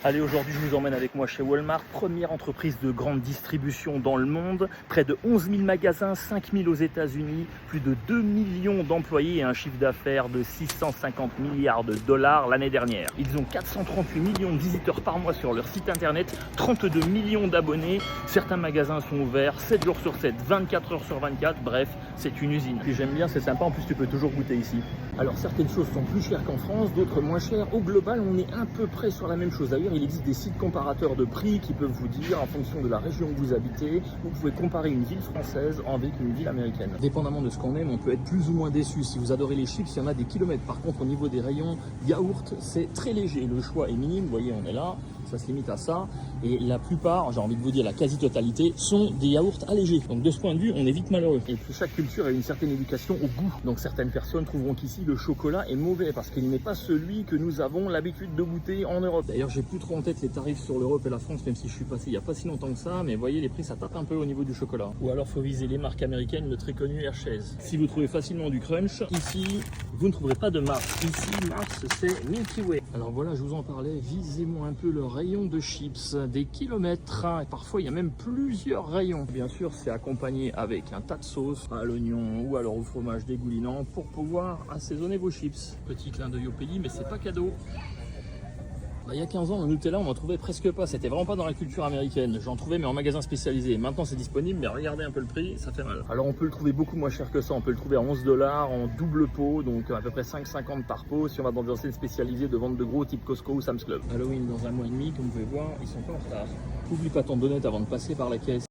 Allez, aujourd'hui, je vous emmène avec moi chez Walmart, première entreprise de grande distribution dans le monde. Près de 11 000 magasins, 5 000 aux États-Unis, plus de 2 millions d'employés et un chiffre d'affaires de 650 milliards de dollars l'année dernière. Ils ont 438 millions de visiteurs par mois sur leur site internet, 32 millions d'abonnés. Certains magasins sont ouverts 7 jours sur 7, 24 heures sur 24. Bref, c'est une usine. Puis j'aime bien, c'est sympa. En plus, tu peux toujours goûter ici. Alors, certaines choses sont plus chères qu'en France, d'autres moins chères. Au global, on est à peu près sur la même chose. D'ailleurs, il existe des sites comparateurs de prix qui peuvent vous dire, en fonction de la région où vous habitez, vous pouvez comparer une ville française avec une ville américaine. Dépendamment de ce qu'on aime, on peut être plus ou moins déçu. Si vous adorez les chips, il y en a des kilomètres. Par contre, au niveau des rayons yaourt, c'est très léger. Le choix est minime. Vous voyez, on est là. Ça se limite à ça. Et la plupart, j'ai envie de vous dire la quasi-totalité, sont des yaourts allégés. Donc de ce point de vue, on est vite malheureux. Et puis chaque culture a une certaine éducation au goût. Donc certaines personnes trouveront qu'ici, le chocolat est mauvais parce qu'il n'est pas celui que nous avons l'habitude de goûter en Europe. D'ailleurs, j'ai plus trop en tête les tarifs sur l'Europe et la France, même si je suis passé il n'y a pas si longtemps que ça. Mais vous voyez, les prix, ça tape un peu au niveau du chocolat. Ou alors, faut viser les marques américaines, le très connu Hershey's. Si vous trouvez facilement du crunch, ici, vous ne trouverez pas de Mars. Ici, Mars, c'est Milky Way. Alors voilà, je vous en parlais. Visez-moi un peu le rayon de chips, des kilomètres. Et parfois, il y a même plusieurs rayons. Bien sûr, c'est accompagné avec un tas de sauce à l'oignon ou alors au fromage dégoulinant pour pouvoir assaisonner vos chips. Petit clin d'œil au pays, mais c'est pas cadeau. Il y a 15 ans, le Nutella, on n'en trouvait presque pas. C'était vraiment pas dans la culture américaine. J'en trouvais, mais en magasin spécialisé. Maintenant, c'est disponible, mais regardez un peu le prix, ça fait mal. Alors, on peut le trouver beaucoup moins cher que ça. On peut le trouver à 11 $ en double pot, donc à peu près 5,50 par pot. Si on va dans des enseignes spécialisées de vente de gros, type Costco ou Sam's Club. Halloween dans un mois et demi, comme vous pouvez voir, ils sont pas en retard. N'oublie pas ton donut avant de passer par la caisse.